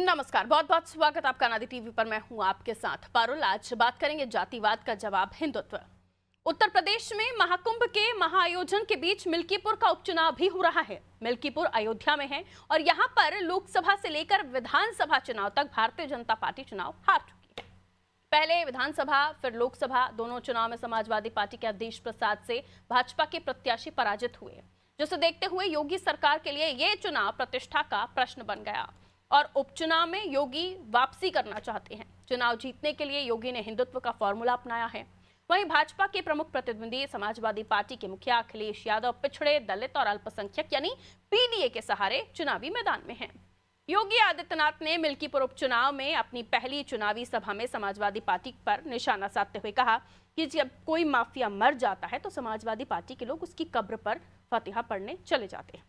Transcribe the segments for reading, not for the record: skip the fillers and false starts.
नमस्कार, बहुत बहुत स्वागत आपका नादी टीवी पर। मैं हूं आपके साथ पारुल। आज बात करेंगे जातिवाद का जवाब हिंदुत्व। उत्तर प्रदेश में महाकुंभ के महाआयोजन के बीच मिल्कीपुर का उपचुनाव भी हो रहा है। मिल्कीपुर अयोध्या में है और यहां पर लोकसभा से लेकर विधानसभा चुनाव तक भारतीय जनता पार्टी चुनाव हार चुकी है। पहले विधानसभा फिर लोकसभा दोनों चुनाव में समाजवादी पार्टी के अवधेश प्रसाद से भाजपा के प्रत्याशी पराजित हुए, जिसे देखते हुए योगी सरकार के लिए ये चुनाव प्रतिष्ठा का प्रश्न बन गया और उपचुनाव में योगी वापसी करना चाहते हैं। चुनाव जीतने के लिए योगी ने हिंदुत्व का फॉर्मूला अपनाया है। वहीं भाजपा के प्रमुख प्रतिद्वंदी समाजवादी पार्टी के मुखिया अखिलेश यादव पिछड़े, दलित और अल्पसंख्यक यानी पीडीए के सहारे चुनावी मैदान में हैं। योगी आदित्यनाथ ने मिल्कीपुर उपचुनाव में अपनी पहली चुनावी सभा में समाजवादी पार्टी पर निशाना साधते हुए कहा कि जब कोई माफिया मर जाता है तो समाजवादी पार्टी के लोग उसकी कब्र पर फतिहा पढ़ने चले जाते हैं।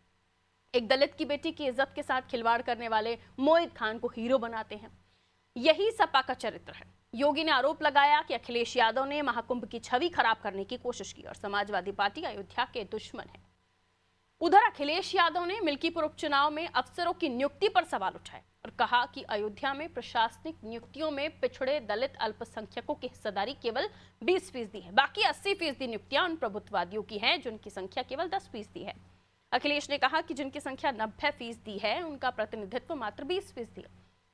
एक दलित की बेटी की इज्जत के साथ खिलवाड़ करने वाले मोहित खान को हीरो बनाते हैं। यही सपा का चरित्र है। योगी ने आरोप लगाया कि अखिलेश यादव ने महाकुंभ की छवि खराब करने की कोशिश की और समाजवादी पार्टी अयोध्या के दुश्मन है। उधर अखिलेश यादव ने मिल्कीपुर उपचुनाव में अफसरों की नियुक्ति पर सवाल उठाए और कहा कि अयोध्या में प्रशासनिक नियुक्तियों में पिछड़े, दलित, अल्पसंख्यकों की हिस्सेदारी केवल 20% है। बाकी 80% नियुक्तियां उन प्रभुत्ववादियों की हैं जिनकी संख्या केवल 10% है। अखिलेश ने कहा कि जिनकी संख्या 90% है उनका प्रतिनिधित्व मात्र 20% है।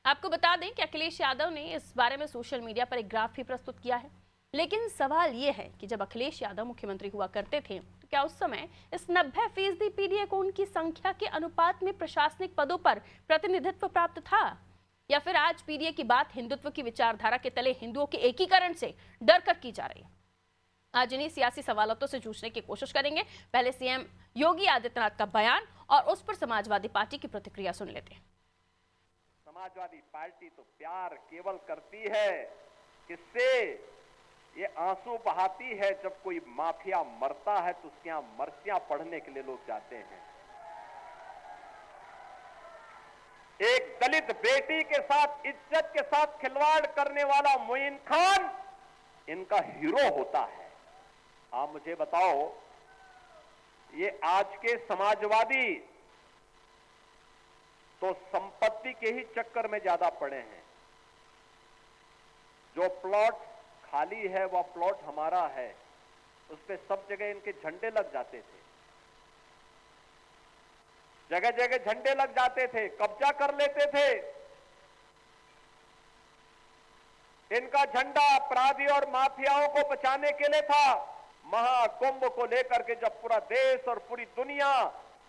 आपको बता दें कि अखिलेश यादव ने इस बारे में सोशल मीडिया पर एक ग्राफ भी प्रस्तुत किया है। लेकिन सवाल यह है कि जब अखिलेश यादव मुख्यमंत्री हुआ करते थे तो क्या उस समय इस 90% पीडीए को उनकी संख्या के अनुपात में प्रशासनिक पदों पर प्रतिनिधित्व प्राप्त था, या फिर आज पीडीए की बात हिंदुत्व की विचारधारा के तले हिंदुओं के एकीकरण से डर कर की जा रही है। आज इन्हीं सियासी सवालों से जूझने की कोशिश करेंगे। पहले सीएम योगी आदित्यनाथ का बयान और उस पर समाजवादी पार्टी की प्रतिक्रिया सुन लेते हैं। समाजवादी पार्टी तो प्यार केवल करती है, किससे? ये आंसू बहाती है जब कोई माफिया मरता है तो उसके यहां मर्सियां पढ़ने के लिए लोग जाते हैं। एक दलित बेटी के साथ, इज्जत के साथ खिलवाड़ करने वाला मोइन खान इनका हीरो होता है। आप मुझे बताओ, ये आज के समाजवादी तो संपत्ति के ही चक्कर में ज्यादा पड़े हैं। जो प्लॉट खाली है वह प्लॉट हमारा है, उस पे सब जगह इनके झंडे लग जाते थे, जगह जगह झंडे लग जाते थे, कब्जा कर लेते थे। इनका झंडा अपराधी और माफियाओं को बचाने के लिए था। महाकुंभ को लेकर के जब पूरा देश और पूरी दुनिया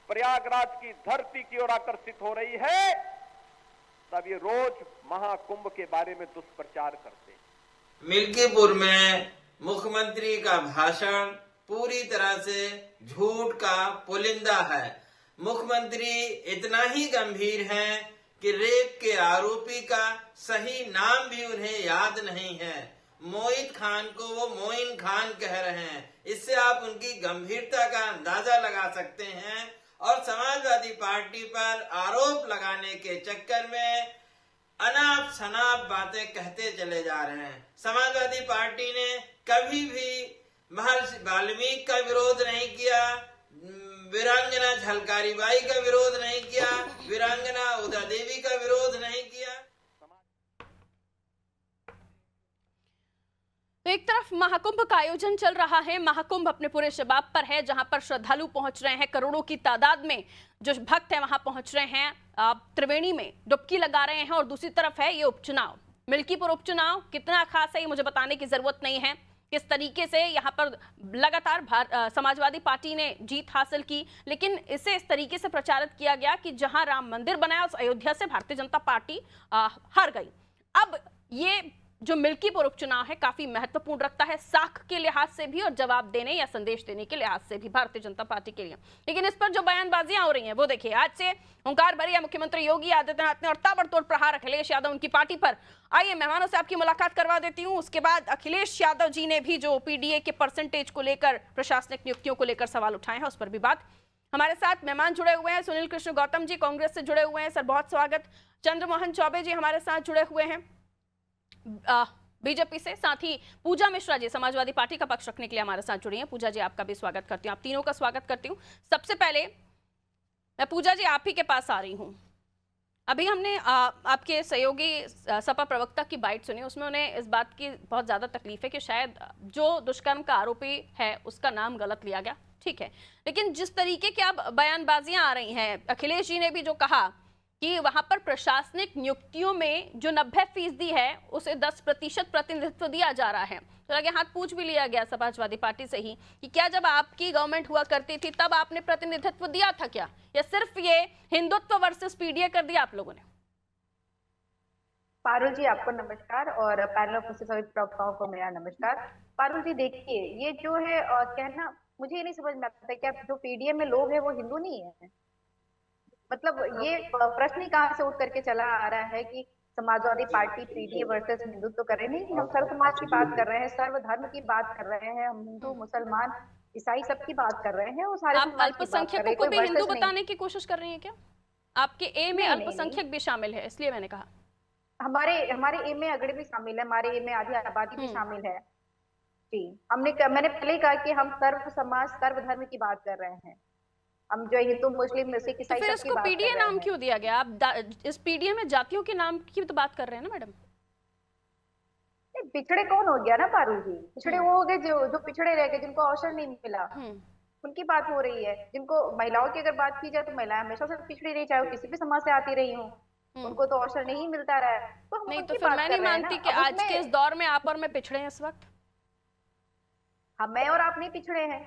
प्रयागराज की धरती की ओर आकर्षित हो रही है, तब ये रोज महाकुंभ के बारे में दुष्प्रचार करते हैं। मिल्कीपुर में मुख्यमंत्री का भाषण पूरी तरह से झूठ का पुलिंदा है। मुख्यमंत्री इतना ही गंभीर हैं कि रेप के आरोपी का सही नाम भी उन्हें याद नहीं है। मोहित खान को वो मोइन खान कह रहे हैं। इससे आप उनकी गंभीरता का अंदाजा लगा सकते हैं। और समाजवादी पार्टी पर आरोप लगाने के चक्कर में अनाप शनाप बातें कहते चले जा रहे हैं। समाजवादी पार्टी ने कभी भी महर्षि वाल्मीकि का विरोध नहीं किया, वीरांगना झलकारी बाई का विरोध नहीं किया, वीरांगना उदा देवी का विरोध नहीं किया। एक तरफ महाकुंभ का आयोजन चल रहा है, महाकुंभ अपने पूरे शबाब पर है, जहां पर श्रद्धालु पहुंच रहे हैं, करोड़ों की तादाद में जो भक्त हैं वहां पहुंच रहे हैं, त्रिवेणी में डुबकी लगा रहे हैं। और दूसरी तरफ है ये उपचुनाव, मिल्कीपुर उपचुनाव। कितना खास है ये मुझे बताने की जरूरत नहीं है। किस तरीके से यहाँ पर लगातार समाजवादी पार्टी ने जीत हासिल की, लेकिन इसे इस तरीके से प्रचारित किया गया कि जहां राम मंदिर बनाया उस अयोध्या से भारतीय जनता पार्टी हार गई। अब ये जो मिल्कीपुर उपचुनाव है काफी महत्वपूर्ण रखता है, साख के लिहाज से भी और जवाब देने या संदेश देने के लिहाज से भी भारतीय जनता पार्टी के लिए। लेकिन इस पर जो बयानबाजियां हो रही हैं वो देखिए। आज से हुंकार भरी मुख्यमंत्री योगी आदित्यनाथ ने और ताबड़तोड़ प्रहार अखिलेश यादव उनकी पार्टी पर। आइए मेहमानों से आपकी मुलाकात करवा देती हूँ। उसके बाद अखिलेश यादव जी ने भी जो पीडीए के परसेंटेज को लेकर, प्रशासनिक नियुक्तियों को लेकर सवाल उठाए हैं, उस पर भी बात। हमारे साथ मेहमान जुड़े हुए हैं। सुनील कृष्ण गौतम जी कांग्रेस से जुड़े हुए हैं, सर बहुत स्वागत। चंद्रमोहन चौबे जी हमारे साथ जुड़े हुए हैं बीजेपी से, साथ ही पूजा मिश्रा जी समाजवादी पार्टी का पक्ष रखने के लिए हमारे साथ जुड़ी हैं। पूजा जी आपका भी स्वागत करती हूँ, आप तीनों का स्वागत करती हूँ। सबसे पहले मैं पूजा जी आप ही के पास आ रही हूँ। अभी हमने आपके सहयोगी सपा प्रवक्ता की बाइट सुनी, उसमें उन्हें इस बात की बहुत ज्यादा तकलीफ है कि शायद जो दुष्कर्म का आरोपी है उसका नाम गलत लिया गया, ठीक है, लेकिन जिस तरीके की अब बयानबाजियां आ रही हैं, अखिलेश जी ने भी जो कहा कि वहां पर प्रशासनिक नियुक्तियों में जो 90% है उसे 10% प्रतिनिधित्व दिया जा रहा है, तो आगे हाथ पूछ भी लिया गया समाजवादी पार्टी से ही कि क्या जब आपकी गवर्नमेंट हुआ करती थी तब आपने प्रतिनिधित्व दिया था क्या, या सिर्फ ये हिंदुत्व वर्सेस पीडीए कर दिया आप लोगों ने? पारुल जी आपको नमस्कार और पैनल उपस्थित सभी प्रवक्ताओं को मेरा नमस्कार। पारुल जी देखिए, ये जो है कहना मुझे ये नहीं समझ में आता है, क्या जो पीडीए में लोग हैं वो हिंदू नहीं है? मतलब ये प्रश्न ही कहाँ से उठ करके चला आ रहा है कि Samajwadi party PDA versus Hindutva कर रहे हैं? नहीं, हम सर्व समाज की बात कर रहे हैं, सर्व धर्म की बात कर रहे हैं, हम हिंदू मुसलमान ईसाई सबकी बात कर रहे हैं, वो सारे आप समाज की बात कर रहे अल्पसंख्यकों हैं, को कोई भी हिंदू वर्सेस नहीं। बताने की कोशिश कर रही हैं क्या? आपके ए में नहीं, नहीं, अल्पसंख्यक भी शामिल है, इसलिए मैंने कहा। हमारे हमारे ए में अगड़े भी शामिल है, हमारे ए में आधी आबादी भी शामिल है जी। मैंने पहले ही कहा कि हम सर्व समाज सर्व धर्म की बात कर रहे हैं, हम जो हिंदू मुस्लिम सिख तो ईसाई फिर सबकी इसको बात कर पीडीए रहे नाम हैं। क्यों दिया गया? आप इस पीडीए में जातियों के नाम की तो बात कर रहे हैं ना मैडम? नहीं, पिछड़े कौन हो गया ना पारुल जी, पिछड़े वो हो गए जो पिछड़े रह गए, जिनको अवसर नहीं मिला, उनकी बात हो रही है। जिनको महिलाओं की अगर बात की जाए तो महिलाएं हमेशा से पिछड़ी रही, चाहे वो किसी भी समाज से आती रही हो, उनको तो अवसर नहीं मिलता रहा है, तो हम नहीं, उनकी तो फिर बात मैं कर नहीं रहे हैं ना। मानती कि अब आज के इस उसमें दौर में आप और मैं पिछड़े हैं इस वक्त। हम मैं और आप नहीं पिछड़े हैं,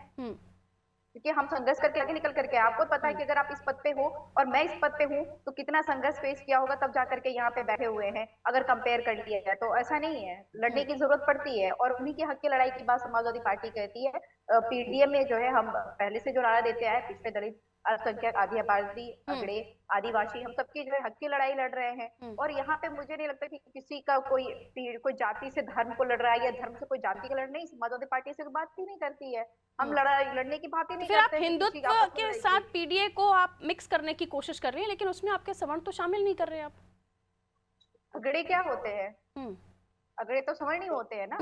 क्योंकि हम संघर्ष करके आगे निकल करके, आपको पता है कि अगर आप इस पद पे हो और मैं इस पद पे हूँ तो कितना संघर्ष फेस किया होगा, तब जाकर के यहाँ पे बैठे हुए हैं। अगर कंपेयर कर लिया जाए तो ऐसा नहीं है, लड़ने की जरूरत पड़ती है, और उन्हीं के हक की लड़ाई की बात समाजवादी पार्टी कहती है। पीडीए में जो है हम पहले से जो नारा देते आए, पिछड़े दलित अल्पसंख्यक आदि आबादी अगड़े आदिवासी, हम सबकी जो है हक की लड़ाई लड़ रहे हैं। और यहाँ पे मुझे नहीं लगता कि किसी का कोई जाति से धर्म को लड़ रहा है या धर्म से कोई जाति का लड़, नहीं, समाजवादी पार्टी से बात ही नहीं करती है, हम लड़ने की बात ही नहीं फिर आप करते हैं। हिंदुत्व के साथ पीडीए को आप मिक्स करने की कोशिश कर रही हैं, लेकिन उसमें आपके सवर्ण तो शामिल नहीं कर रहे हैं आप। अगड़े क्या होते हैं? अगड़े तो सवर्ण ही होते हैं ना।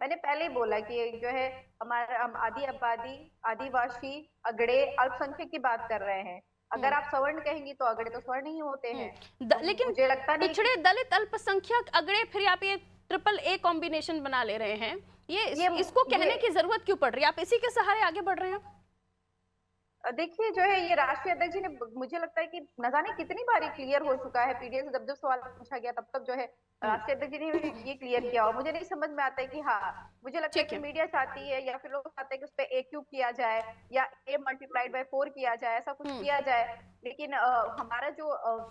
मैंने पहले ही बोला कि जो है हमारा, हम आदि आबादी आदिवासी अगड़े अल्पसंख्यक की बात कर रहे हैं। अगर आप सवर्ण कहेंगी तो अगड़े तो स्वर्ण ही होते हैं। लेकिन मुझे लगता नहीं पिछड़े दलित अल्पसंख्यक अगड़े, फिर आप ये ट्रिपल ए कॉम्बिनेशन बना ले रहे हैं, इसको कहने की जरूरत क्यों पड़ रही है? आप इसी के सहारे आगे बढ़ रहे हैं। देखिए, जो है ये राष्ट्रीय अध्यक्ष जी ने, मुझे लगता है कि न जाने कितनी बार क्लियर हो चुका है, पीडीए से जब सवाल पूछा गया तब तब जो है राष्ट्रीय अध्यक्ष जी ने ये क्लियर किया, और मुझे नहीं समझ में आता है कि हाँ, मुझे लगता है कि मीडिया चाहती है या फिर लोग चाहते हैं कि उस पर ए क्यूब किया जाए या a मल्टीप्लाइड बाय 4 किया जाए, ऐसा कुछ किया जाए। लेकिन हमारा जो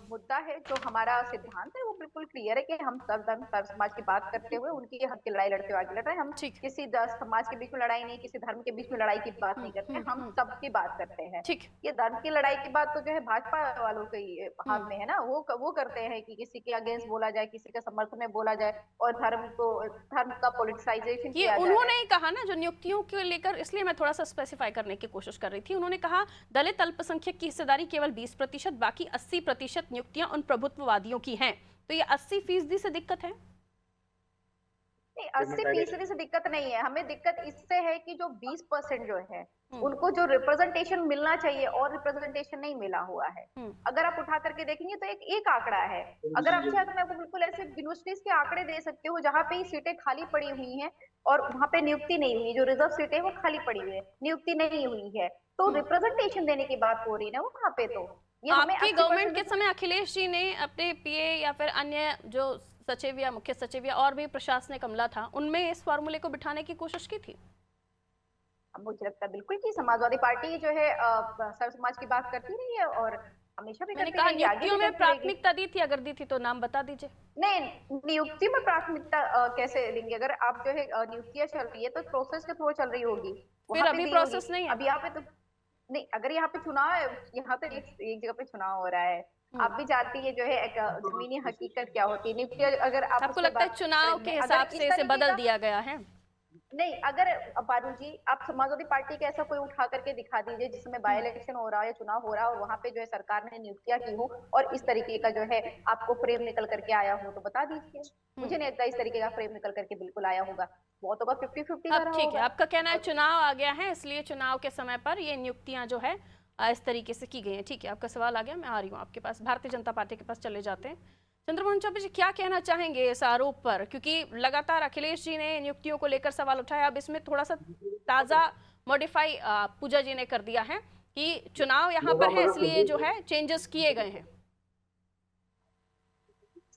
मुद्दा है, जो हमारा सिद्धांत है, वो बिल्कुल क्लियर है कि हम सर्व धर्म सर्व समाज की बात करते हुए उनकी हक की लड़ाई लड़ते हुए आगे लड़ रहे हैं। हम किसी समाज के बीच में लड़ाई नहीं, किसी धर्म के बीच में लड़ाई की बात नहीं करते, हम सबकी बात करते हैं। ये धर्म की लड़ाई की बात तो जो है भाजपा वालों के हाथ में है ना, वो करते हैं कि किसी के अगेंस्ट बोला जाए, किसी के समर्थन में बोला जाए, और धर्म का पॉलिटिसाइजेशन किया जाए। उन्होंने ही कहा ना, जो नियुक्तियों को लेकर, इसलिए मैं थोड़ा सा स्पेसिफाई करने की कोशिश कर रही थी। उन्होंने कहा दलित अल्पसंख्यक की हिस्सेदारी केवल 20%, बाकी 80% नियुक्तियां उन प्रभुत्ववादियों की हैं। तो ये 80% से दिक्कत है? 80% से दिक्कत नहीं है, हमें दिक्कत इससे है कि जो 20% जो है उनको जो रिप्रेजेंटेशन मिलना चाहिए और रिप्रेजेंटेशन नहीं मिला हुआ है। अगर आप उठा करके देखेंगे तो एक आंकड़ा है, अगर आप चाहे तो मैं आपको बिल्कुल ऐसे यूनिवर्सिटीज के आंकड़े दे सकती हूँ जहाँ पे सीटें खाली पड़ी हुई हैं और वहाँ पे नियुक्ति नहीं हुई, जो रिजर्व सीटें वो खाली पड़ी हुई है, नियुक्ति नहीं हुई है, तो रिप्रेजेंटेशन देने की बात हो रही है ना वहाँ पे। तो ये आपकी गवर्नमेंट के समय अखिलेश जी ने अपने पीए या फिर अन्य जो सचिव या मुख्य सचिव या और भी प्रशासनिक अमला था, उनमें इस फॉर्मूले को बिठाने की कोशिश की थी? मुझे लगता है बिल्कुल कि समाजवादी पार्टी जो है सर्व समाज की बात करती रही है और हमेशा भी करती रही है। नियुक्तियों में प्राथमिकता दी थी? अगर दी थी तो नाम बता दीजिए। नहीं, नियुक्ति में प्राथमिकता कैसे देंगे? अगर आप जो है नियुक्तियां चल रही है तो प्रोसेस के थ्रू चल रही होगी, फिर अभी प्रोसेस नहीं है। अभी यहाँ पे तो नहीं, अगर यहाँ पे चुनाव है, यहाँ पे एक जगह पे चुनाव हो रहा है, आप भी जानती है जो है जमीनी हकीकत क्या होती है। नियुक्ति अगर आपको लगता है चुनाव के हिसाब से इसे बदल दिया गया है? नहीं, अगर पारुल जी आप समाजवादी पार्टी के ऐसा कोई उठा करके दिखा दीजिए जिसमें बाय इलेक्शन हो रहा है या चुनाव हो रहा है और वहां पे जो है सरकार ने नियुक्तियां की हो और इस तरीके का जो है आपको फ्रेम निकल करके आया हो तो बता दीजिए। मुझे नहीं लगता इस तरीके का फ्रेम निकल करके बिल्कुल आया होगा, बहुत होगा 50-50 अब ठीक है, आपका कहना है चुनाव आ गया है इसलिए चुनाव के समय पर ये नियुक्तियां जो है इस तरीके से की गई हैं। ठीक है, आपका सवाल आ गया, मैं आ रही हूँ आपके पास। भारतीय जनता पार्टी के पास चले जाते हैं। चंद्रमोहन चौबे जी, क्या कहना चाहेंगे इस आरोप पर, क्योंकि लगातार अखिलेश जी ने नियुक्तियों को लेकर सवाल उठाया, अब इसमें थोड़ा सा ताज़ा मॉडिफाई पूजा जी ने कर दिया है कि चुनाव यहाँ पर है इसलिए जो है चेंजेस किए गए हैं।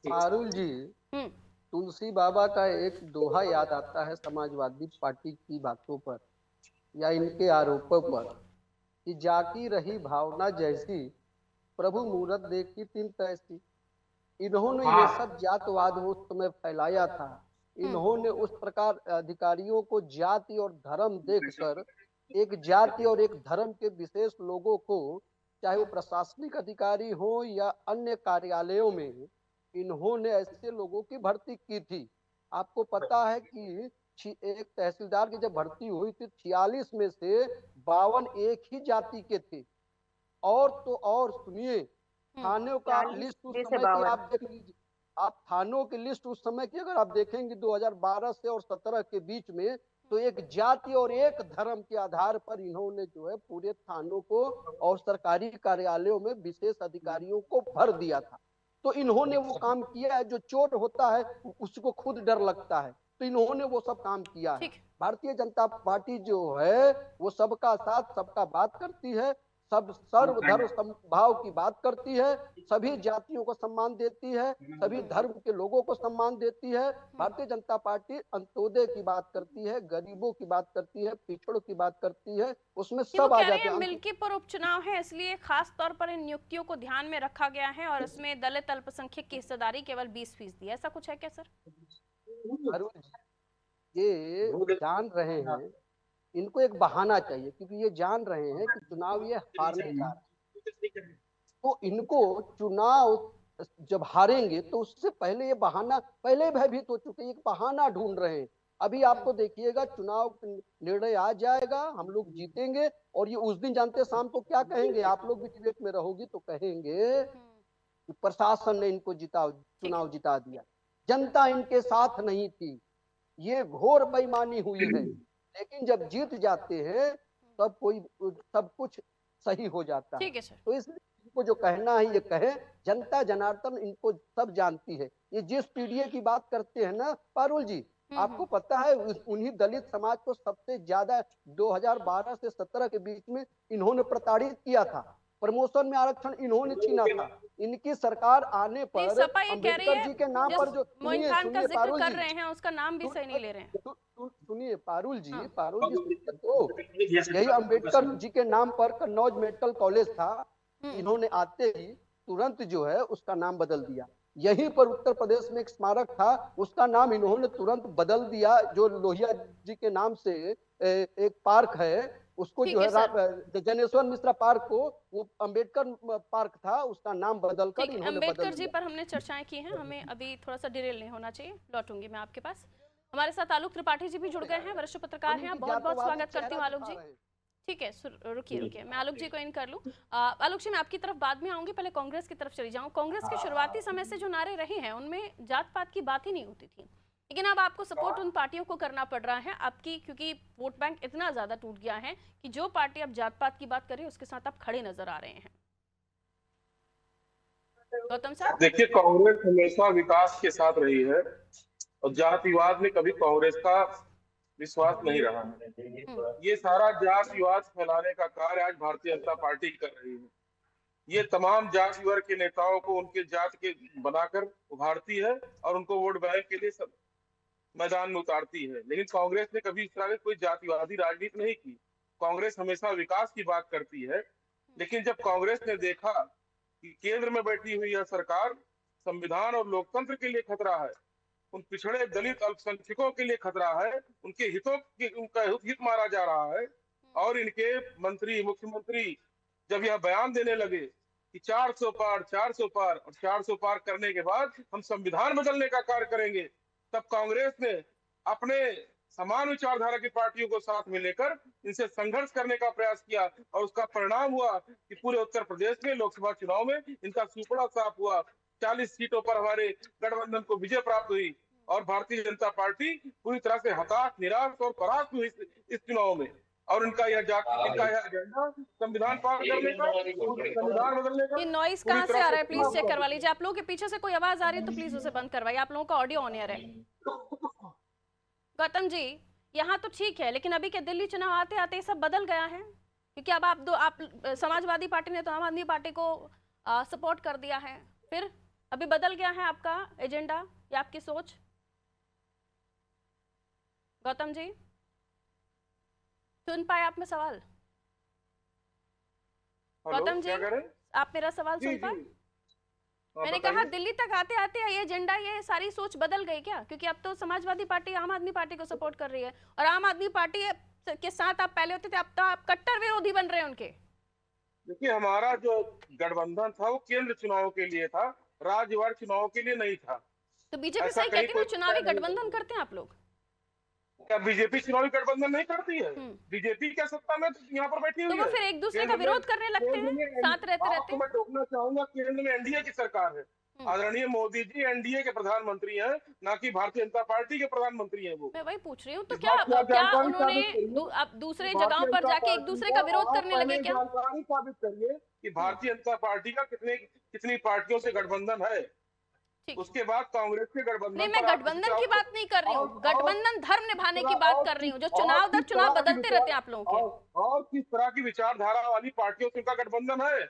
पारुल जी, हम्म। तुलसी बाबा का एक दोहा याद आता है समाजवादी पार्टी की बातों पर या इनके आरोपों पर कि जाकी रही भावना जैसी, प्रभु मूरत देखी तिन तैसी। इन्होंने ये सब जातवाद उस समय फैलाया था। इन्होंने उस प्रकार अधिकारियों को जाति और धर्म देखकर एक जाति और एक धर्म के विशेष लोगों को, चाहे वो प्रशासनिक अधिकारी हो या अन्य कार्यालयों में, इन्होंने ऐसे लोगों की भर्ती की थी। आपको पता है कि एक तहसीलदार की जब भर्ती हुई थी 46 में से 52 एक ही जाति के थे। और तो और सुनिए, थानों का लिस्ट उस समय की आप देख लीजिए, आप थानों की लिस्ट उस समय की अगर आप देखेंगे 2012 से और 17 के बीच में, तो एक जाति और एक धर्म के आधार पर इन्होंने जो है पूरे थानों को और सरकारी कार्यालयों में विशेष अधिकारियों को भर दिया था। तो इन्होंने वो काम किया है। जो चोर होता है उसको खुद डर लगता है, तो इन्होंने वो सब काम किया है। भारतीय जनता पार्टी जो है वो सबका साथ सबका बात करती है, सब सर्वधर्म समभाव की बात करती है, सभी जातियों को सम्मान देती है, सभी धर्म के लोगों को सम्मान देती है। भारतीय जनता पार्टी अंत्योदय की बात करती है, गरीबों की बात करती है, पिछड़ों की बात करती है, उसमें सब आ जाते हैं। मिल्कीपुर उपचुनाव है इसलिए खास तौर पर इन नियुक्तियों को ध्यान में रखा गया है और इसमें दलित अल्पसंख्यक की हिस्सेदारी केवल 20% है, ऐसा कुछ है क्या सर? ये जान रहे हैं, इनको एक बहाना चाहिए, क्योंकि ये जान रहे हैं कि चुनाव ये हारने जा रहे हैं। तो इनको चुनाव जब हारेंगे तो उससे पहले ये बहाना, पहले भयभीत हो चुके, एक बहाना ढूंढ रहे हैं। अभी आपको देखिएगा चुनाव निर्णय आ जाएगा, हम लोग जीतेंगे, और ये उस दिन जानते शाम को क्या कहेंगे, आप लोग भी डिबेट में रहोगी तो कहेंगे कि प्रशासन ने इनको चुनाव जिता दिया, जनता इनके साथ नहीं थी, ये घोर बेईमानी हुई है। लेकिन जब जीत जाते हैं तब कोई सब कुछ सही हो जाता है। तो इसलिए इनको जो कहना है ये कहे, जनता जनार्दन इनको सब जानती है। ये जिस पीडीए की बात करते हैं ना पारुल जी, आपको पता है उन्हीं दलित समाज को सबसे ज्यादा 2012 से 17 के बीच में इन्होंने प्रताड़ित किया था। प्रमोशन में आरक्षण इन्होंने छीना था। इनकी सरकार आने पर अम्बेडकर जी के नाम पर जो कर रहे हैं उसका नाम भी सही नहीं ले रहे हैं। सुनिए पारुल जी, तो यही अम्बेडकर जी के नाम पर कन्नौज मेडिकल कॉलेज था, इन्होंने आते ही तुरंत जो है उसका नाम बदल दिया। यहीं पर उत्तर प्रदेश में एक स्मारक था, उसका नाम इन्होंने तुरंत बदल दिया, जो लोहिया जी के नाम से एक पार्क है, उसको जो है जनेश्वर मिश्रा पार्क को, वो अंबेडकर पार्क था, उसका नाम बदलकर इन्होंने अंबेडकर जी पर हमने चर्चाएं की हैं, हमें अभी थोड़ा सा डिटेल नहीं होना चाहिए, लौटूंगी मैं आपके पास। हमारे साथ आलोक त्रिपाठी जी भी जुड़ गए हैं, वरिष्ठ पत्रकार हैं, बहुत बहुत स्वागत करती हूँ आलोक जी। ठीक है, रुकिए मैं आलोक जी को इन कर लूं। आलोक जी, मैं आपकी तरफ बाद में आऊंगी, पहले कांग्रेस की तरफ चली जाऊं। कांग्रेस के शुरुआती समय से जो नारे रहे हैं उनमें जात पात की बात ही नहीं होती थी, लेकिन अब आपको सपोर्ट उन पार्टियों को करना पड़ रहा है आपकी, क्योंकि वोट बैंक इतना ज्यादा टूट गया है कि जो पार्टी अब जात पात की बात कर रही है उसके साथ आप खड़े नजर आ रहे हैं। गौतम साहब, देखिए, कांग्रेस हमेशा विकास के साथ रही है और जातिवाद में कभी कांग्रेस का विश्वास नहीं रहा है। ये सारा जातिवाद फैलाने का कार्य आज भारतीय जनता पार्टी कर रही है। ये तमाम जाति वर्ग के नेताओं को उनके जात के बनाकर उभारती है और उनको वोट बैंक के लिए मैदान में उतारती है। लेकिन कांग्रेस ने कभी इस तरह की कोई जातिवादी राजनीति नहीं की। कांग्रेस हमेशा विकास की बात करती है। लेकिन जब कांग्रेस ने देखा कि केंद्र में बैठी हुई यह सरकार संविधान और लोकतंत्र के लिए खतरा है, उन पिछड़े दलित अल्पसंख्यकों के लिए खतरा है, उनके हितों के उनका हित मारा जा रहा है, और इनके मंत्री मुख्यमंत्री जब यह बयान देने लगे कि 400 पार 400 पार और 400 पार करने के बाद हम संविधान बदलने का कार्य करेंगे, तब कांग्रेस ने अपने समान विचारधारा की पार्टियों को साथ में लेकर इनसे संघर्ष करने का प्रयास किया, और उसका परिणाम हुआ कि पूरे उत्तर प्रदेश में लोकसभा चुनाव में इनका सुपड़ा साफ हुआ। 40 सीटों पर हमारे गठबंधन को विजय प्राप्त हुई और भारतीय जनता पार्टी पूरी तरह से हताश, निराश और परास्त हुई इस चुनाव में। और इनका यह एजेंडा संविधान पार करने का, संविधान बदलने का। ये नॉइस पूरी कहाँ से तरह आ रहा है? प्लीज चेक चुनाव करवा लीजिए। आप लोगों के पीछे से कोई आवाज आ रही है तो प्लीज उसे बंद करवाइए। आप लोगों का ऑडियो ऑन एयर है। गौतम जी, यहाँ तो ठीक है, लेकिन अभी के दिल्ली चुनाव आते आते ये सब बदल गया है, क्योंकि अब आप समाजवादी पार्टी ने तो आम आदमी पार्टी को सपोर्ट कर दिया है, फिर अभी बदल गया है आपका एजेंडा या आपकी सोच? गौतम जी, सुन पाए आप में सवाल? गौतम जी, आप मेरा सवाल सुन पाए? मैंने कहा दिल्ली तक आते आते ये एजेंडा, ये सारी सोच बदल गई क्या? क्योंकि अब तो समाजवादी पार्टी आम आदमी पार्टी को सपोर्ट कर रही है, और आम आदमी पार्टी के साथ आप पहले होते थे, अब तो आप कट्टर विरोधी बन रहे हैं उनके। देखिए, हमारा जो गठबंधन था वो केंद्र चुनाव के लिए था, राज्यवार चुनाव के लिए नहीं था। तो बीजेपी सही कहती है, चुनावी गठबंधन करते हैं आप लोग? क्या बीजेपी चुनावी गठबंधन नहीं करती है? बीजेपी क्या सत्ता में यहाँ पर बैठी हुई है? तो वो फिर एक दूसरे का विरोध करने लगते हैं साथ रहते रहते। मैं टोकना चाहूंगा, केंद्र में एनडीए की सरकार है, आदरणीय मोदी जी एनडीए के प्रधानमंत्री हैं, ना कि भारतीय जनता पार्टी के प्रधानमंत्री हैं वो। मैं वही पूछ रही हूँ, तो क्या उन्होंने अब दूसरे जगहों पर जाके एक दूसरे का विरोध करने लगे क्या? जानकारी साबित करिए कि भारतीय जनता पार्टी का कितनी पार्टियों से गठबंधन है, उसके बाद कांग्रेस के गठबंधन। नहीं, मैं गठबंधन की बात नहीं कर रही हूँ, गठबंधन धर्म निभाने की बात कर रही हूँ, जो चुनाव दर चुनाव बदलते रहते हैं आप लोगों के। और किस तरह की विचारधारा वाली पार्टियों से उनका गठबंधन है?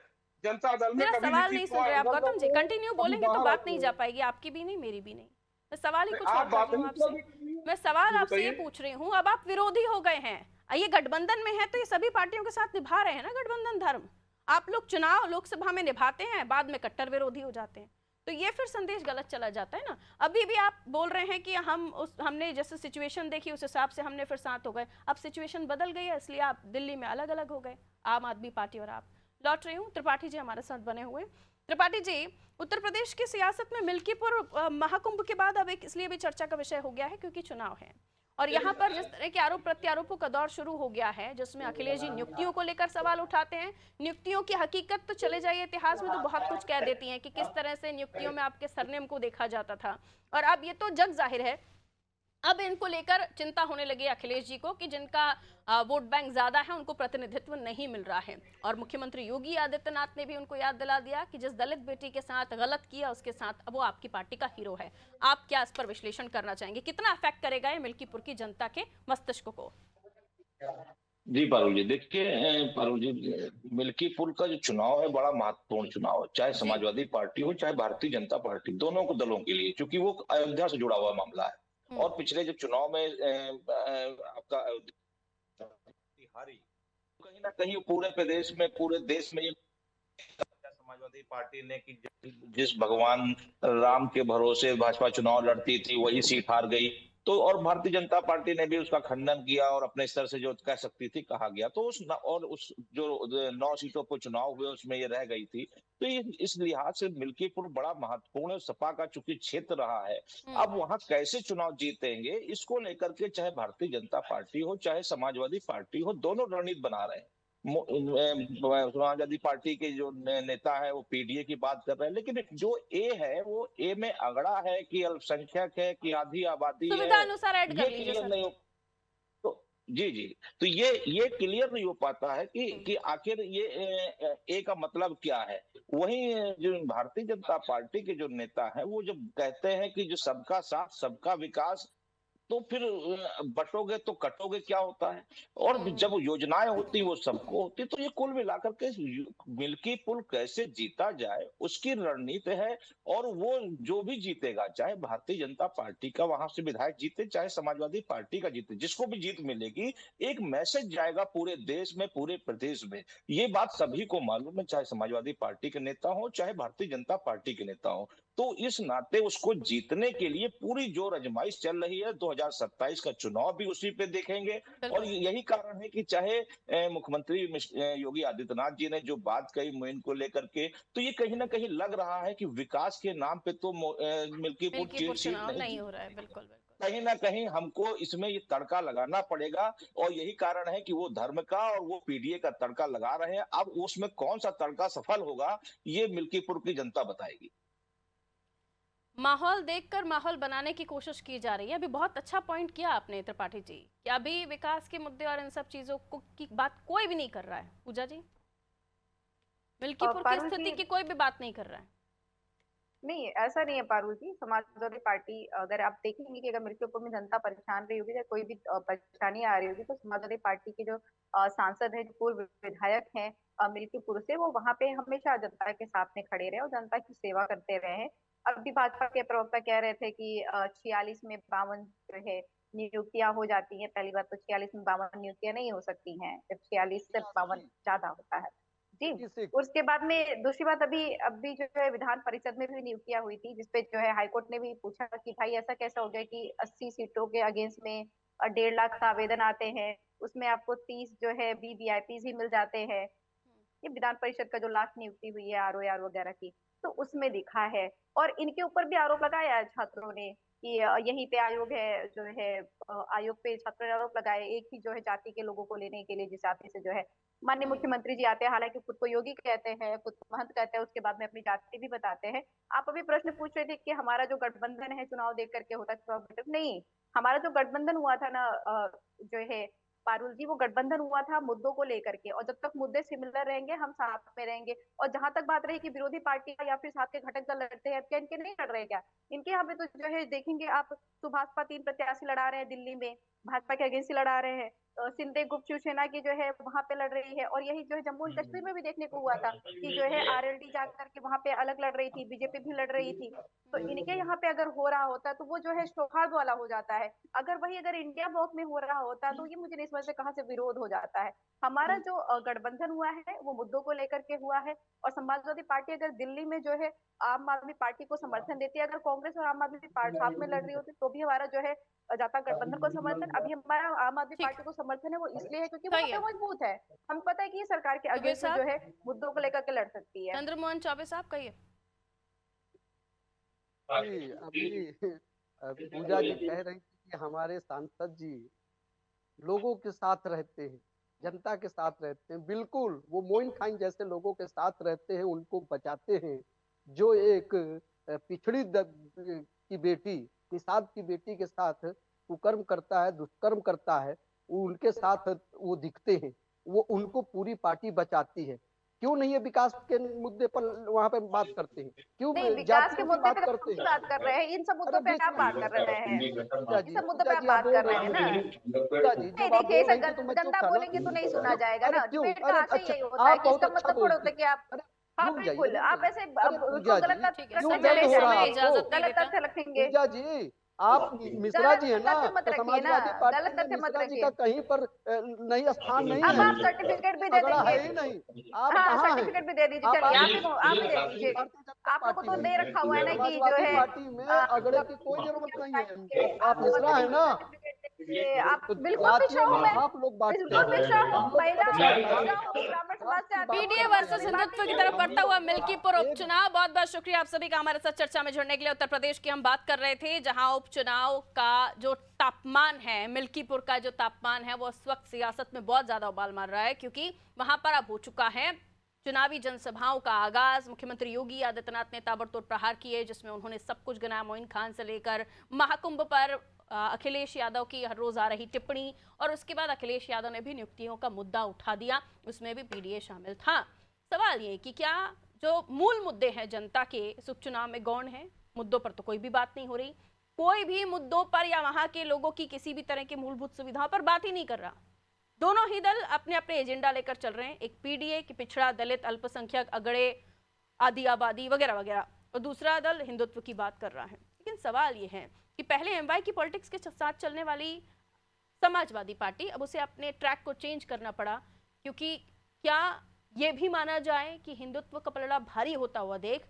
जनता दल में मेरा कभी सवाल नहीं सुन रहे आप गौतम जी, कंटिन्यू बोलेंगे तो बात नहीं जा पाएगी, आपकी भी नहीं मेरी भी नहीं। मैं सवाल ही कुछ और कर रही हूँ आपसे। मैं सवाल आपसे ये पूछ रही हूँ, अब आप विरोधी हो गए हैं, ये गठबंधन में है तो ये सभी पार्टियों के साथ निभा रहे हैं ना गठबंधन धर्म। आप लोग चुनाव लोकसभा में निभाते हैं, बाद में कट्टर विरोधी हो जाते हैं, तो ये फिर संदेश गलत चला जाता है ना। अभी भी आप बोल रहे हैं कि हमने जैसे सिचुएशन देखी उस हिसाब से हमने फिर साथ हो गए, अब सिचुएशन बदल गई है इसलिए आप दिल्ली में अलग अलग हो गए, आम आदमी पार्टी और आप। लौट रही हूँ, त्रिपाठी जी हमारे साथ बने हुए। त्रिपाठी जी, उत्तर प्रदेश की सियासत में मिल्कीपुर महाकुंभ के बाद अब एक इसलिए भी चर्चा का विषय हो गया है क्योंकि चुनाव है, और यहाँ पर जिस तरह के आरोप प्रत्यारोपों का दौर शुरू हो गया है, जिसमें अखिलेश जी नियुक्तियों को लेकर सवाल उठाते हैं। नियुक्तियों की हकीकत तो चले जाइए इतिहास में तो बहुत कुछ कह देती हैं कि किस तरह से नियुक्तियों में आपके सरनेम को देखा जाता था, और अब ये तो जग जाहिर है, अब इनको लेकर चिंता होने लगी अखिलेश जी को कि जिनका वोट बैंक ज्यादा है उनको प्रतिनिधित्व नहीं मिल रहा है। और मुख्यमंत्री योगी आदित्यनाथ ने भी उनको याद दिला दिया कि जिस दलित बेटी के साथ गलत किया उसके साथ अब वो आपकी पार्टी का हीरो है। आप क्या इस पर विश्लेषण करना चाहेंगे, कितना अफेक्ट करेगा ये मिल्कीपुर की जनता के मस्तिष्क को? जी पारुल जी, देखिए पारुल जी, मिल्कीपुर का जो चुनाव है बड़ा महत्वपूर्ण चुनाव है, चाहे समाजवादी पार्टी हो चाहे भारतीय जनता पार्टी, दोनों को दलों के लिए, क्योंकि वो अयोध्या से जुड़ा हुआ मामला है। और पिछले जब चुनाव में आपका हारी, कहीं ना कहीं पूरे प्रदेश में पूरे देश में समाजवादी पार्टी ने कि जिस भगवान राम के भरोसे भाजपा चुनाव लड़ती थी वही सीट हार गई, तो और भारतीय जनता पार्टी ने भी उसका खंडन किया और अपने स्तर से जो कह सकती थी कहा गया, तो उस जो 9 सीटों पर चुनाव हुए उसमें ये रह गई थी। तो ये इस लिहाज से मिल्कीपुर बड़ा महत्वपूर्ण सपा का चूंकि क्षेत्र रहा है, अब वहां कैसे चुनाव जीतेंगे इसको लेकर के चाहे भारतीय जनता पार्टी हो चाहे समाजवादी पार्टी हो, दोनों रणनीति बना रहे हैं। समाजवादी पार्टी के जो नेता है वो पीडीए की बात कर रहे हैं, लेकिन जो ए है वो ए में अगड़ा है कि अल्पसंख्यक है कि आधी आबादी है, सुविधा अनुसार ऐड कर लीजिए क्लियर नहीं हो। तो जी तो ये क्लियर नहीं हो पाता है कि आखिर ये ए का मतलब क्या है। वहीं जो भारतीय जनता पार्टी के जो नेता है वो जब कहते हैं कि जो सबका साथ सबका विकास, तो फिर बटोगे तो कटोगे क्या होता है, और जब योजनाएं होती वो सबको होती, तो ये कुल मिलाकर के मिल्कीपुर कैसे जीता जाए उसकी रणनीति है। और वो जो भी जीतेगा, चाहे भारतीय जनता पार्टी का वहां से विधायक जीते चाहे समाजवादी पार्टी का जीते, जिसको भी जीत मिलेगी एक मैसेज जाएगा पूरे देश में पूरे प्रदेश में। ये बात सभी को मालूम है, चाहे समाजवादी पार्टी के नेता हो चाहे भारतीय जनता पार्टी के नेता हो। तो इस नाते उसको जीतने के लिए पूरी जोर आजमाइश चल रही है। 2027 का चुनाव भी उसी पे देखेंगे, और यही कारण है कि चाहे मुख्यमंत्री योगी आदित्यनाथ जी ने जो बात कही मुहिम को लेकर के, तो ये कहीं ना कहीं लग रहा है कि विकास के नाम पे तो मिल्कीपुर चुनाव नहीं हो रहा है। बिल्कुल कहीं ना कहीं हमको इसमें ये तड़का लगाना पड़ेगा, और यही कारण है कि वो धर्म का और वो पीडीए का तड़का लगा रहे हैं। अब उसमें कौन सा तड़का सफल होगा ये मिल्कीपुर की जनता बताएगी। माहौल देखकर माहौल बनाने की कोशिश की जा रही है। अभी बहुत अच्छा पॉइंट किया आपने त्रिपाठी जी कि अभी विकास के मुद्दे और इन सब चीजों को की बात कोई भी नहीं कर रहा है। पूजा जी, मिल्कीपुर की पारुल स्थिति जी, की कोई भी बात नहीं कर रहा है। नहीं ऐसा नहीं है पारुल जी। समाजवादी पार्टी, अगर आप देखेंगे कि अगर मिर्जापुर में जनता परेशान रही होगी या कोई भी परेशानी आ रही होगी, तो समाजवादी पार्टी के जो सांसद है, जो पूर्व विधायक हैं मिल्कीपुर से, वो वहां पे हमेशा जनता के साथ में खड़े रहे और जनता की सेवा करते रहे हैं। अभी भाजपा के प्रवक्ता कह रहे थे कि 46 में 52 जो है नियुक्तियां हो जाती हैं। पहली बात तो 46 में 52 नियुक्तियां नहीं हो सकती हैं, जब 46 से 52 ज्यादा होता है जी। 86। उसके बाद में दूसरी बात, अभी जो है विधान परिषद में भी नियुक्तियां हुई थी, जिसपे जो है हाईकोर्ट ने भी पूछा कि भाई ऐसा कैसा हो गया कि 80 सीटों के अगेंस्ट में 1.5 लाख का आवेदन आते हैं, उसमें आपको 30 जो है वीवीआईपी ही मिल जाते हैं। ये विधान परिषद का जो लास्ट नियुक्ति हुई है आरओआर वगैरह की, तो उसमें दिखा है। और इनके ऊपर भी आरोप लगाया है छात्रों ने कि यहीं पे आयोग है जो है, आयोग पे छात्रों ने आरोप लगाए एक ही जो है जाति के लोगों को लेने के लिए, जिस जाति से जो है माननीय मुख्यमंत्री जी आते हैं। हालांकि खुद को योगी कहते हैं, खुद को महंत कहते हैं, उसके बाद में अपनी जाति भी बताते हैं। आप अभी प्रश्न पूछ रहे थे कि हमारा जो गठबंधन है चुनाव देख करके होता है, नहीं। हमारा जो गठबंधन हुआ था ना जो है पारुल जी, वो गठबंधन हुआ था मुद्दों को लेकर के, और जब तक मुद्दे सिमिलर रहेंगे हम साथ में रहेंगे। और जहां तक बात रही कि विरोधी पार्टी का या फिर साथ के घटक दल लड़ते हैं, क्या इनके नहीं लड़ रहे क्या? इनके यहाँ पे तो जो है देखेंगे आप, सुभाषपा 3 प्रत्याशी लड़ा रहे हैं दिल्ली में, भाजपा के अगेंस्ट लड़ा रहे हैं। सिंधे गुप्त शिवसेना की जो है वहां पे लड़ रही है। और यही जो है जम्मू एंड कश्मीर में भी देखने को हुआ था कि जो है आरएलडी जाकर के वहां पे अलग लड़ रही थी, बीजेपी भी लड़ रही थी। तो इनके यहाँ पे अगर हो रहा होता तो वो जो है सौहार्द वाला हो जाता है। अगर इंडिया ब्लॉक में हो रहा होता तो ये मुझे नहीं समझते कहाँ से विरोध हो जाता है। हमारा जो गठबंधन हुआ है वो मुद्दों को लेकर के हुआ है। और समाजवादी पार्टी अगर दिल्ली में जो है आम आदमी पार्टी को समर्थन देती है, अगर कांग्रेस और आम आदमी पार्टी साथ में लड़ रही होती तो भी हमारा जो है जाता गठबंधन को समर्थन। अभी हमारा आम आदमी ठीक, पार्टी को समर्थन है, वो इसलिए है क्योंकि वो सही वहाँ है। पे मजबूत है। हम पता है कि ये सरकार के दुबे अगेंस्ट में साहब, जो है मुद्दों को लेकर के लड़ सकती है। चंद्रमोहन चौबे साहब, कहिए। जी, अभी पूजा जी कह रही थी कि हमारे सांसद जी लोगों के साथ रहते हैं, जनता के साथ रहते हैं। बिल्कुल, वो मोइन खान जैसे लोगों के साथ रहते हैं, उनको बचाते हैं। जो एक पिछड़ी की बेटी, निषाद की बेटी के साथ कुकर्म करता है, दुष्कर्म करता है, वो उनके साथ वो दिखते हैं। वो उनको पूरी पार्टी बचाती है। क्यों नहीं ये विकास के मुद्दे पर वहां पे बात करते हैं? क्यों नहीं, विकास के जातियों की मुद्दे बात पे तो करते हम हैं? बात कर रहे हैं, इन सब अरे मुद्दों पे बीच आप में बात कर रहे हैं, पूजा इन जी, सब मुद्दों पे पूजा आप जी, आप बात बोल कर रहे रही हैं थी, ना। पूजा जी नहीं जब आप देखिए, बोल ऐसा रही थी तो मैं चुप गंदा था ना। बोलेंगे तो नहीं सुना जाएगा अरे ना। क्यों? डिबेट का अरे आशय अच्छा, यही होता है आप कि बहुत इसका अच्छा मतलब थोड़ा बोलती होता है हैं। कि आप, अरे हाँ रुक जाइए, बिल्कुल, रुक आप जाइए। ऐसे अरे पूजा उसको जी, गलत ठीक है, क्यों रखने समय दर्द चले हो रहा है समय जाएंगे, आपको? इजाजत नहीं गलत देता। तथ्य रखेंगे। पूजा जी, आप मिश्रा गलत जी है ना, तथ्य मत तो रखिए ना, समाजवादी पार्टी गलत में तथ्य मत मिश्रा जी का रखिए। कहीं पर नहीं स्थान नहीं अब है। आप सर्टिफिकेट भी दे अगड़ा देंगे। है ही नहीं। आप हाँ, कहाँ हैं? सर्टिफिकेट भी दे दीजिए, आप चलिए आप भी दे भारतीय दीजिए। जनता आप लोगों को पार्टी तो में, दे रखा हुआ है ना कि जो समाजवादी है पार्टी में अगड़े की कोई जरूरत नहीं है। आप आप मिश्रा है देखिए ना, सर्टिफिकेट देखिए, आप तो बिल्कुल मिश्रा जातियों हूँ में मैं, आप लोग बांटते बिल्कुल हैं। मिश्रा हूँ, हम लोग महिला पता हूँ, है मिश्रा हूँ, ब्राह्मण समाज से आती हूँ, पीडीए मुझे वर्सेस वाली बात हिंदुत्व की नहीं तरफ है। बढ़ता हुआ हम मिल्कीपुर लोग उपचुनाव। बहुत बहुत शुक्रिया आप सभी का हमारे साथ चर्चा में जुड़ने के लिए। उत्तर प्रदेश की हम बात कर रहे थे, जहां उपचुनाव का जो तापमान है, मिल्कीपुर का जो तापमान है, वो इस वक्त सियासत में बहुत ज्यादा उबाल मार रहा है, क्योंकि वहां पर अब हो चुका है चुनावी जनसभाओं का आगाज। मुख्यमंत्री योगी आदित्यनाथ ने ताबड़तोड़ प्रहार किए, जिसमें उन्होंने सब कुछ गिनाया, मोइन खान से लेकर महाकुंभ पर अखिलेश यादव की हर रोज आ रही टिप्पणी, और उसके बाद अखिलेश यादव ने भी नियुक्तियों का मुद्दा उठा दिया, उसमें भी पीडीए शामिल था। सवाल ये कि क्या जो मूल मुद्दे हैं जनता के इस उपचुनाव में गौण है? मुद्दों पर तो कोई भी बात नहीं हो रही, कोई भी मुद्दों पर या वहां के लोगों की किसी भी तरह की मूलभूत सुविधाओं पर बात ही नहीं कर रहा। दोनों ही दल अपने अपने एजेंडा लेकर चल रहे हैं। एक पीडीए की पिछड़ा, दलित, अल्पसंख्यक, अगड़े, आदि आबादी वगैरह वगैरह, और दूसरा दल हिंदुत्व की बात कर रहा है। लेकिन सवाल यह है कि पहले एमवाई की पॉलिटिक्स के साथ चलने वाली समाजवादी पार्टी, अब उसे अपने ट्रैक को चेंज करना पड़ा, क्योंकि क्या यह भी माना जाए कि हिंदुत्व का पलड़ा भारी होता हुआ देख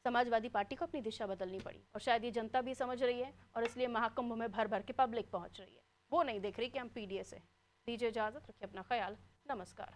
समाजवादी पार्टी को अपनी दिशा बदलनी पड़ी, और शायद ये जनता भी समझ रही है, और इसलिए महाकुंभ में भर भर के पब्लिक पहुंच रही है। वो नहीं देख रही कि हम पीडीए से। दीजिए इजाजत, रखिए अपना ख्याल, नमस्कार।